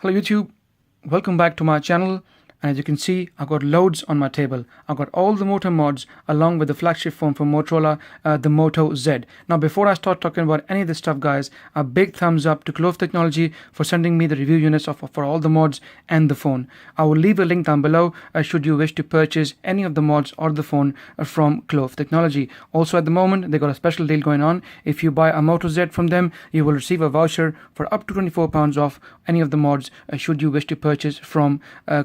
Hello YouTube, welcome back to my channel. And as you can see, I've got loads on my table. I've got all the Moto mods along with the flagship phone from Motorola, the Moto Z. Now before I start talking about any of this stuff guys, a big thumbs up to Clove Technology for sending me the review units for all the mods and the phone. I will leave a link down below should you wish to purchase any of the mods or the phone from Clove Technology. Also at the moment, they got a special deal going on. If you buy a Moto Z from them, you will receive a voucher for up to £24 off any of the mods should you wish to purchase from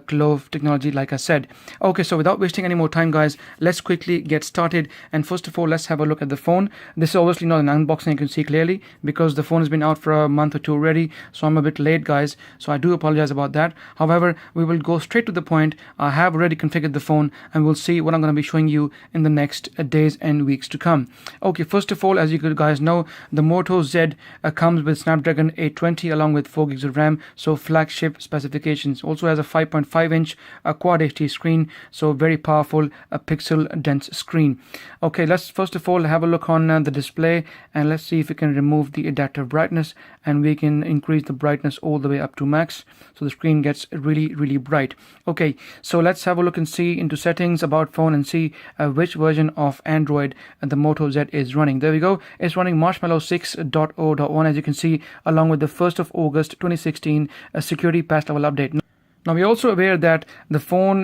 Clove Technology, like I said. Okay, so without wasting any more time guys, let's quickly get started. And first of all, let's have a look at the phone. This is obviously not an unboxing, you can see clearly, because the phone has been out for a month or two already, so I'm a bit late guys, so I do apologize about that. However, we will go straight to the point. I have already configured the phone and we'll see what I'm going to be showing you in the next days and weeks to come. Okay, first of all, as you guys know, the Moto Z comes with Snapdragon 820 along with 4 gigs of RAM, so flagship specifications. Also has a 5.5-inch Quad HD screen, so very powerful, a pixel dense screen. Okay, let's first of all have a look on the display, and let's see if we can remove the adaptive brightness, and we can increase the brightness all the way up to max, so the screen gets really bright. Okay, so let's have a look and see into settings, about phone, and see which version of Android the Moto Z is running. There we go, it's running Marshmallow 6.0.1 as you can see, along with the 1st of August 2016 security patch level update. Now we're also aware that the phone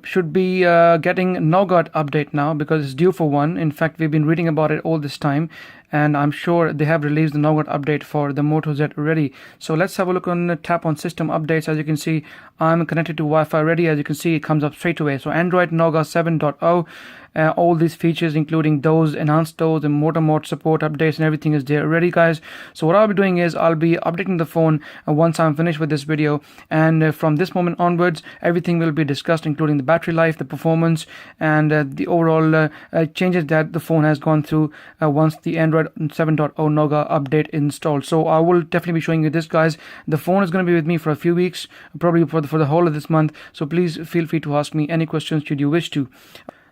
should be getting Nougat update now, because it's due for one. In fact, we've been reading about it all this time, and I'm sure they have released the Nougat update for the Moto Z already. So let's have a look on tap on system updates. As you can see, I'm connected to Wi-Fi already. As you can see, it comes up straight away. So Android Nougat 7.0, all these features including those enhanced those and Moto mod support updates and everything is there already guys. So what I'll be doing is I'll be updating the phone once I'm finished with this video, and from this moment onwards everything will be discussed, including the battery life, the performance, and the overall changes that the phone has gone through once the Android 7.0 Nougat update installed. So I will definitely be showing you this guys. The phone is going to be with me for a few weeks, probably for the whole of this month, so please feel free to ask me any questions should you wish to.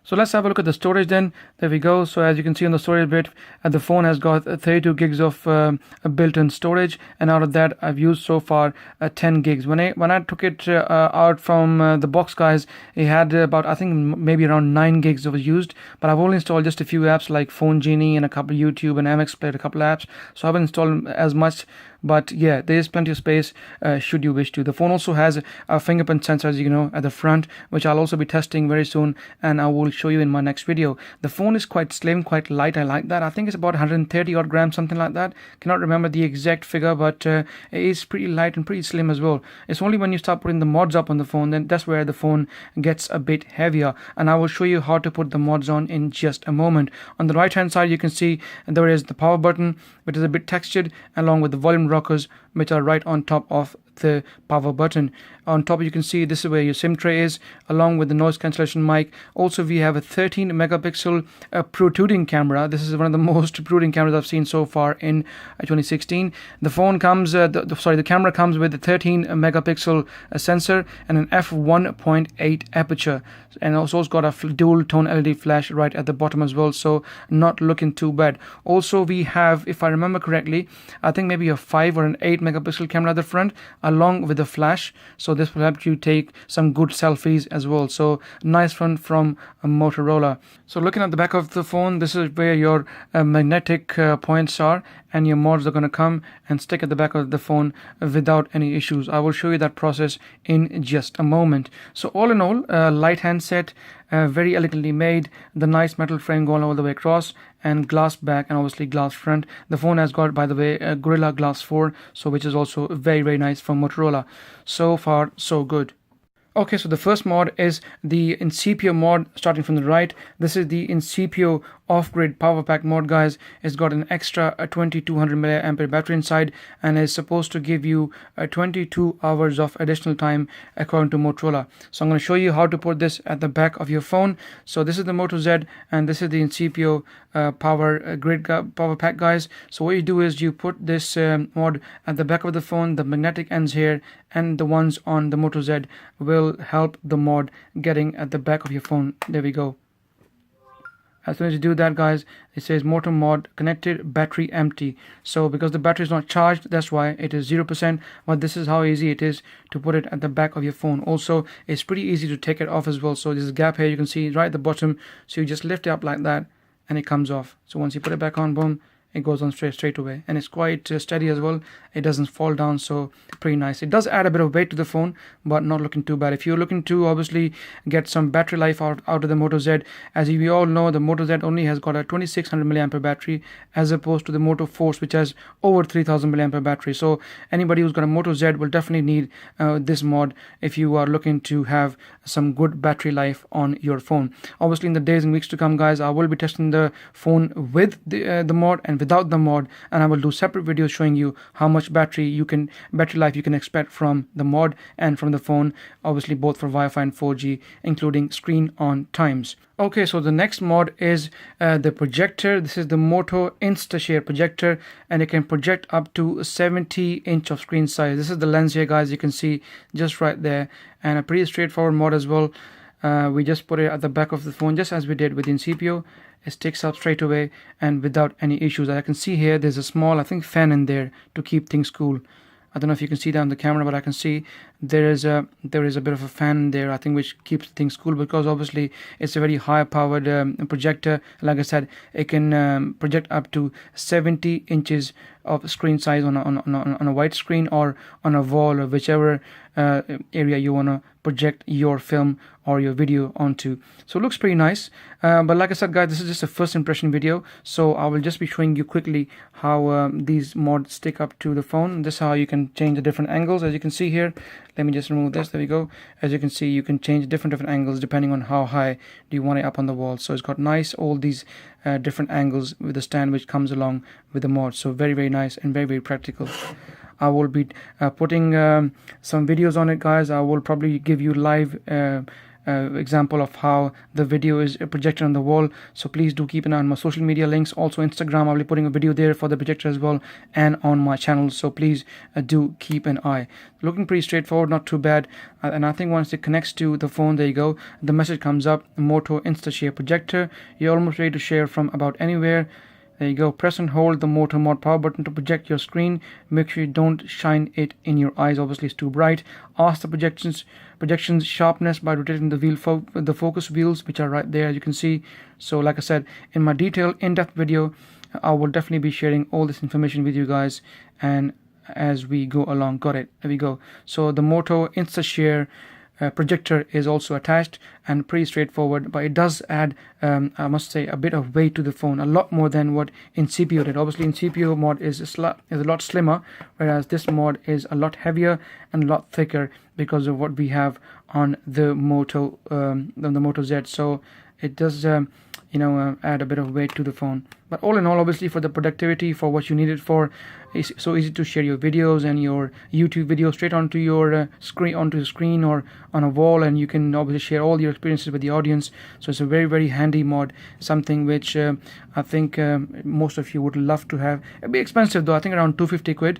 So let's have a look at the storage then. There we go. So as you can see on the storage bit, the phone has got 32 gigs of built-in storage, and out of that I've used so far 10 gigs. When I took it out from the box guys, it had about, I think maybe around 9 gigs of used, but I've only installed just a few apps like Phone Genie and a couple of YouTube and MX Player, a couple of apps, so I haven't installed as much. But yeah, there is plenty of space should you wish to. The phone also has a fingerprint sensor, as you know, at the front, which I'll also be testing very soon, and I will show you in my next video. The phone is quite slim, quite light. I like that. I think it's about 130 odd grams, something like that. Cannot remember the exact figure, but it is pretty light and pretty slim as well. It's only when you start putting the mods up on the phone, then that's where the phone gets a bit heavier, and I will show you how to put the mods on in just a moment. On the right hand side you can see there is the power button, which is a bit textured, along with the volume rockers, which are right on top of the power button. On top you can see this is where your SIM tray is, along with the noise cancellation mic. Also we have a 13 megapixel protruding camera. This is one of the most protruding cameras I've seen so far in 2016. The phone comes the camera comes with a 13 megapixel sensor and an f1.8 aperture, and also it's got a dual tone LED flash right at the bottom as well, so not looking too bad. Also we have, if I remember correctly, I think maybe a 5 or an 8 megapixel camera at the front along with the flash, so this will help you take some good selfies as well. So nice one from Motorola. So looking at the back of the phone, this is where your magnetic points are, and your mods are going to come and stick at the back of the phone without any issues. I will show you that process in just a moment. So all in all, light handset, very elegantly made, the nice metal frame going all the way across, and glass back and obviously glass front. The phone has got, by the way, a Gorilla Glass 4, so which is also very nice from Motorola. So far so good. Okay, so the first mod is the Incipio mod, starting from the right. This is the Incipio off-grid power pack mod, guys. It's got an extra 2200 mAh battery inside, and is supposed to give you 22 hours of additional time according to Motorola. So I'm going to show you how to put this at the back of your phone. So this is the Moto Z, and this is the Incipio power pack, guys. So what you do is you put this mod at the back of the phone. The magnetic ends here, and the ones on the Moto Z will help the mod getting at the back of your phone. There we go. As soon as you do that, guys, it says motor mod connected, battery empty. So because the battery is not charged, that's why it is 0%. But this is how easy it is to put it at the back of your phone. Also, it's pretty easy to take it off as well. So there's a gap here, you can see right at the bottom. So you just lift it up like that and it comes off. So once you put it back on, boom, it goes on straight away, and it's quite steady as well. It doesn't fall down, so pretty nice. It does add a bit of weight to the phone, but not looking too bad. If you're looking to obviously get some battery life out of the Moto Z, as we all know, the Moto Z only has got a 2600 milliampere battery, as opposed to the Moto Force, which has over 3000 milliampere battery. So anybody who's got a Moto Z will definitely need this mod if you are looking to have some good battery life on your phone. Obviously, in the days and weeks to come, guys, I will be testing the phone with the mod and without the mod, and I will do separate videos showing you how much battery life you can expect from the mod and from the phone, obviously both for Wi-Fi and 4G, including screen on times. Okay, so the next mod is the projector. This is the Moto InstaShare projector, and it can project up to 70-inch of screen size. This is the lens here, guys, you can see just right there, and a pretty straightforward mod as well. We just put it at the back of the phone, just as we did with Incipio. It sticks up straight away and without any issues. As I can see here, there's a small, I think, fan in there to keep things cool. I don't know if you can see that on the camera, but I can see there is a bit of a fan there, I think, which keeps things cool, because obviously it's a very high powered projector. Like I said, it can project up to 70 inches of screen size on a white screen or on a wall, or whichever area you want to project your film or your video onto. So it looks pretty nice, but like I said, guys, this is just a first impression video, so I will just be showing you quickly how these mods stick up to the phone. This is how you can change the different angles. As you can see here, let me just remove this, there we go. As you can see, you can change different angles depending on how high do you want it up on the wall. So it's got nice all these different angles with the stand which comes along with the mod. So very nice and very practical. I will be putting some videos on it, guys. I will probably give you live example of how the video is projected on the wall, so please do keep an eye on my social media links. Also Instagram, I'll be putting a video there for the projector as well, and on my channel, so please do keep an eye. Looking pretty straightforward, not too bad, and I think once it connects to the phone, there you go, the message comes up, Moto InstaShare projector. You're almost ready to share from about anywhere. There you go. Press and hold the Moto mod power button to project your screen. Make sure you don't shine it in your eyes, obviously it's too bright. Ask the projection's sharpness by rotating the focus wheels, which are right there, as you can see. So like I said, in my detailed in-depth video, I will definitely be sharing all this information with you guys, and as we go along. Got it, there we go. So the Moto InstaShare projector is also attached, and pretty straightforward, but it does add I must say, a bit of weight to the phone, a lot more than what Incipio did. Obviously Incipio mod is a lot slimmer, whereas this mod is a lot heavier and a lot thicker because of what we have on the Moto Z. So it does add a bit of weight to the phone. But all in all, obviously for the productivity, for what you need it for, it's so easy to share your videos and your YouTube videos straight onto your screen or on a wall, and you can obviously share all your experiences with the audience. So it's a very handy mod, something which I think most of you would love to have. It'd be expensive though, I think around 250 quid.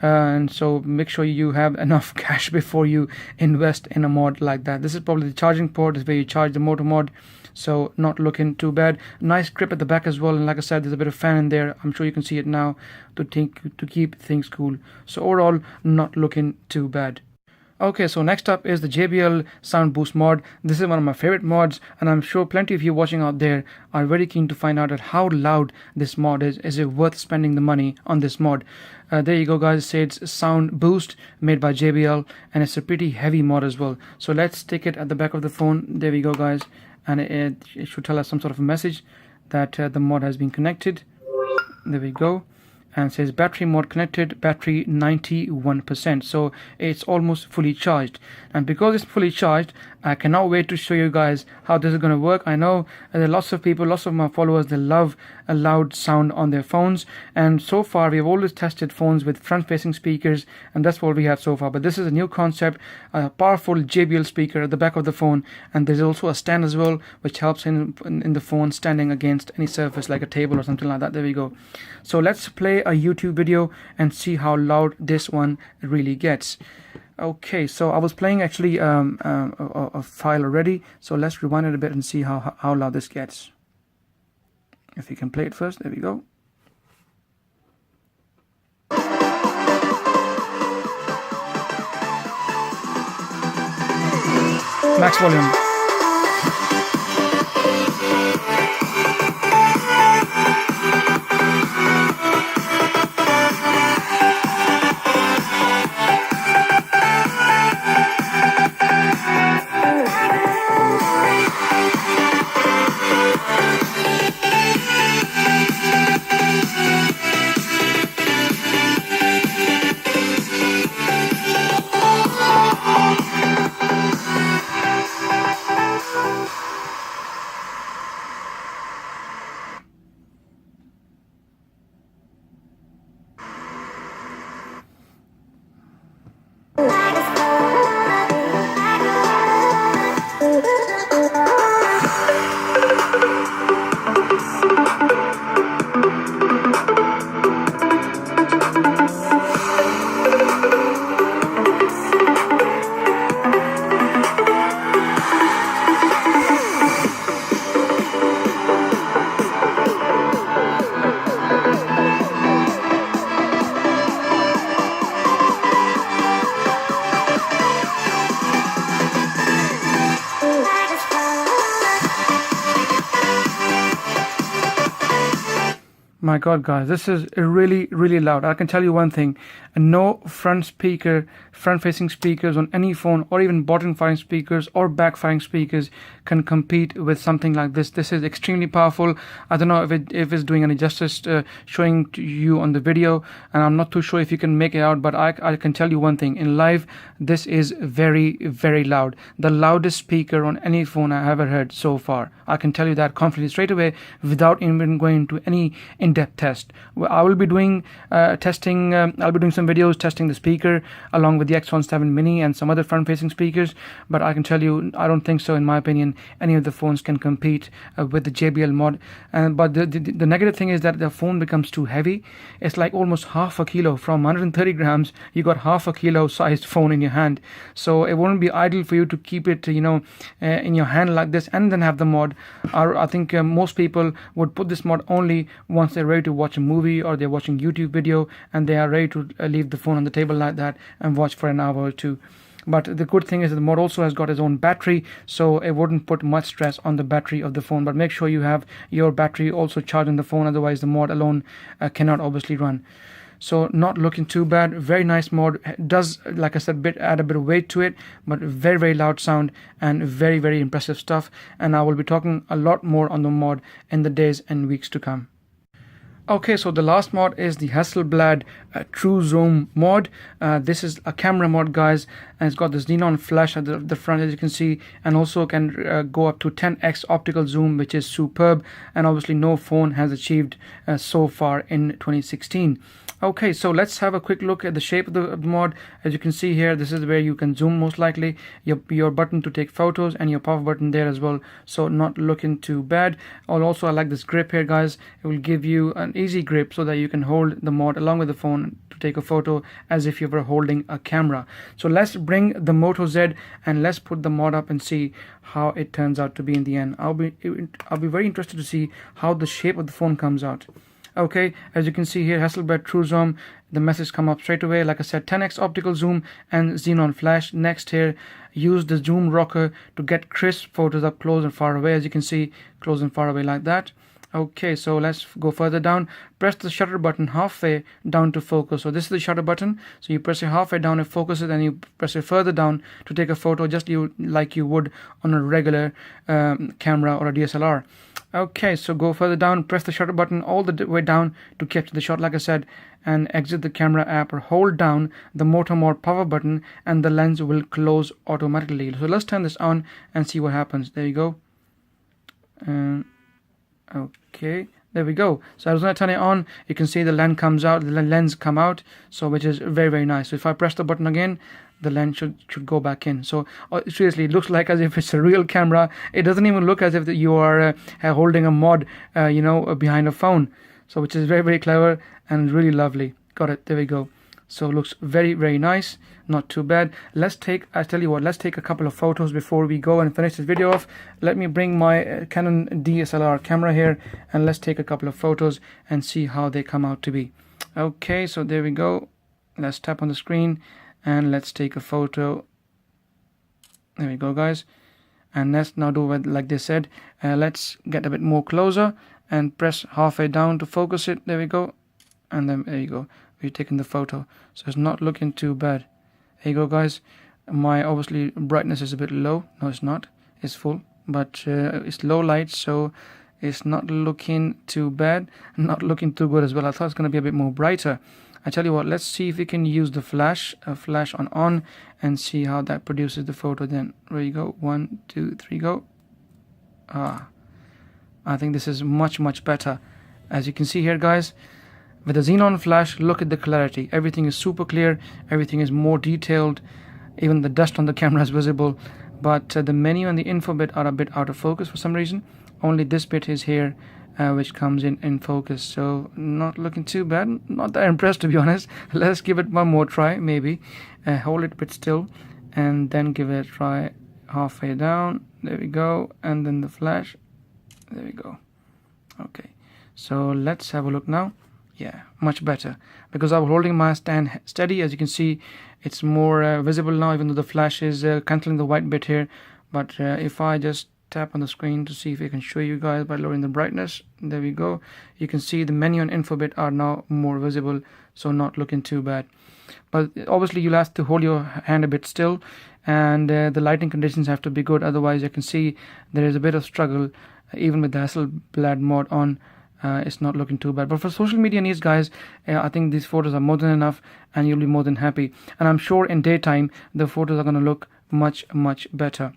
And so make sure you have enough cash before you invest in a mod like that. This is probably the charging port, is where you charge the Moto mod, so not looking too bad. Nice grip at the back as well, and like I said, there's a bit of fan in there. I'm sure you can see it now, to keep things cool. So overall, not looking too bad. Okay, so next up is the JBL Sound Boost mod. This is one of my favorite mods, and I'm sure plenty of you watching out there are very keen to find out how loud this mod is. Is it worth spending the money on this mod? There you go, guys. It says Sound Boost, made by JBL, and it's a pretty heavy mod as well. So let's stick it at the back of the phone. There we go, guys, and it should tell us some sort of a message that the mod has been connected. There we go. And says battery mod connected, battery 91%, so it's almost fully charged. And because it's fully charged, I cannot wait to show you guys how this is going to work. I know there are lots of people, lots of my followers, they love a loud sound on their phones, and so far we have always tested phones with front facing speakers, and that's what we have so far. But this is a new concept, a powerful JBL speaker at the back of the phone, and there's also a stand as well, which helps in the phone standing against any surface like a table or something like that. There we go. So let's play a YouTube video and see how loud this one really gets. Okay, so I was playing actually a file already, so let's rewind it a bit and see how loud this gets. If you can play it first, there we go. Max volume. My God, guys, this is really, really loud. I can tell you one thing, no front-facing speakers on any phone, or even bottom-firing speakers or back-firing speakers can compete with something like this. This is extremely powerful. I don't know if it's doing any justice showing to you on the video, and I'm not too sure if you can make it out, but I can tell you one thing. In live, this is very, very loud. The loudest speaker on any phone I ever heard so far. I can tell you that confidently straight away without even going into any in-depth test. I will be doing testing. I'll be doing some videos testing the speaker along with the X17 Mini and some other front-facing speakers, but I can tell you, I don't think so. In my opinion, any of the phones can compete with the JBL mod. But the negative thing is that the phone becomes too heavy. It's like almost half a kilo. From 130 grams, you got half a kilo sized phone in your hand. So it wouldn't be ideal for you to keep it, in your hand like this and then have the mod. I think most people would put this mod only once they're ready to watch a movie or they're watching YouTube video and they are ready to leave the phone on the table like that and watch for an hour or two. But the good thing is that the mod also has got its own battery, so it wouldn't put much stress on the battery of the phone. But make sure you have your battery also charged in the phone, otherwise the mod alone cannot obviously run. So not looking too bad. Very nice mod. Does, like I said, add a bit of weight to it, but very, very loud sound and very, very impressive stuff. And I will be talking a lot more on the mod in the days and weeks to come. Okay, so the last mod is the Hasselblad Truezone mod. This is a camera mod, guys, and it's got this xenon flash at the front, as you can see, and also can go up to 10x optical zoom, which is superb, and obviously no phone has achieved so far in 2016. Okay, so let's have a quick look at the shape of the mod. As you can see here, this is where you can zoom most likely, your button to take photos, and your power button there as well, so not looking too bad. Also, I like this grip here, guys. It will give you an easy grip so that you can hold the mod along with the phone to take a photo as if you were holding a camera. So let's bring the Moto Z and let's put the mod up and see how it turns out to be in the end. I'll be very interested to see how the shape of the phone comes out. Okay, as you can see here, Hasselblad Truezone, the message come up straight away. Like I said, 10x optical zoom and xenon flash. Next here, use the zoom rocker to get crisp photos up close and far away. As you can see, close and far away like that. Okay, so let's go further down. Press the shutter button halfway down to focus. So this is the shutter button. So you press it halfway down, it focuses, and you press it further down to take a photo, just like you would on a regular camera or a DSLR. Okay, so go further down, press the shutter button all the way down to capture the shot, like I said, and exit the camera app or hold down the Moto Mod power button and the lens will close automatically. So let's turn this on and see what happens. There you go. Okay, there we go. So as I turn it on, you can see the lens comes out, the lens come out, so which is very, very nice. So if I press the button again, the lens should go back in. So seriously, it looks like as if it's a real camera. It doesn't even look as if you are holding a mod behind a phone. So which is very, very clever and really lovely. Got it, there we go. So it looks very nice, not too bad. I tell you what, let's take a couple of photos before we go and finish this video off. Let me bring my Canon DSLR camera here, and let's take a couple of photos and see how they come out to be. Okay, so there we go. Let's tap on the screen and let's take a photo. There we go, guys. And let's now do what, like they said, let's get a bit more closer and press halfway down to focus it. There we go. And then there you go, we're taking the photo, so it's not looking too bad. There you go, guys. My obviously brightness is a bit low. No, it's not, it's full, but it's low light, so it's not looking too bad, not looking too good as well. I thought it's going to be a bit more brighter. I tell you what, let's see if we can use the flash on and see how that produces the photo. Then there you go, 1 2 3 go. I think this is much better. As you can see here, guys, with the xenon flash, look at the clarity. Everything is super clear, everything is more detailed, even the dust on the camera is visible. But the menu and the info bit are a bit out of focus for some reason. Only this bit is here, which comes in focus. So not looking too bad, not that impressed, to be honest. Let's give it one more try. Maybe hold it a bit still and then give it a try halfway down. There we go. And then the flash, there we go. Okay, so let's have a look now. Yeah, much better, because I was holding my stand steady. As you can see, it's more visible now, even though the flash is cancelling the white bit here. But if I just tap on the screen to see if I can show you guys by lowering the brightness, there we go. You can see the menu and info bit are now more visible, so not looking too bad. But obviously you'll have to hold your hand a bit still, and the lighting conditions have to be good. Otherwise, you can see there is a bit of struggle, even with the Hasselblad mod on. It's not looking too bad. But for social media needs, guys, I think these photos are more than enough, and you'll be more than happy. And I'm sure in daytime the photos are going to look much better.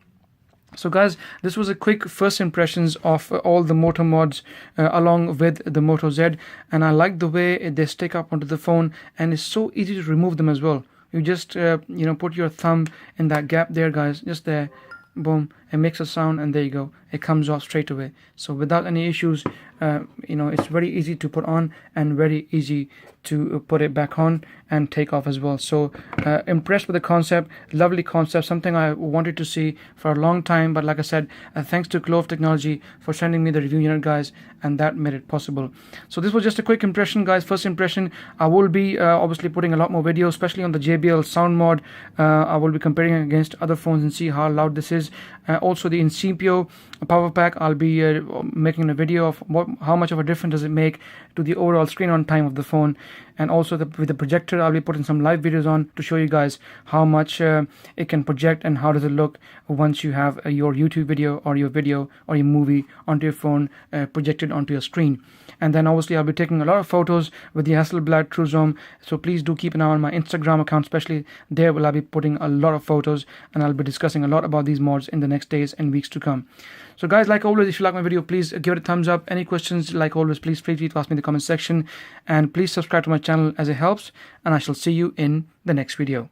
So guys, this was a quick first impressions of all the Moto mods along with the Moto Z, and I like the way they stick up onto the phone, and it's so easy to remove them as well. You just put your thumb in that gap there, guys, just there, boom, it makes a sound, and there you go, it comes off straight away. So without any issues, it's very easy to put on and very easy to put it back on and take off as well. So impressed with the concept, lovely concept, something I wanted to see for a long time. But like I said, thanks to Clove Technology for sending me the review unit, guys, and that made it possible. So this was just a quick impression, guys, first impression. I will be obviously putting a lot more videos, especially on the JBL Sound mod. I will be comparing it against other phones and see how loud this is. Also the Incipio power pack, I'll be making a video of how much of a difference does it make to the overall screen on time of the phone. And also with the projector, I'll be putting some live videos on to show you guys how much it can project and how does it look once you have your YouTube video or your movie onto your phone projected onto your screen. And then obviously I'll be taking a lot of photos with the Hasselblad Truezone, so please do keep an eye on my Instagram account, especially there will I be putting a lot of photos, and I'll be discussing a lot about these mods in the next days and weeks to come. So guys, like always, if you like my video, please give it a thumbs up. Any questions, like always, please feel free to ask me in the comment section, and please subscribe to my channel as it helps, and I shall see you in the next video.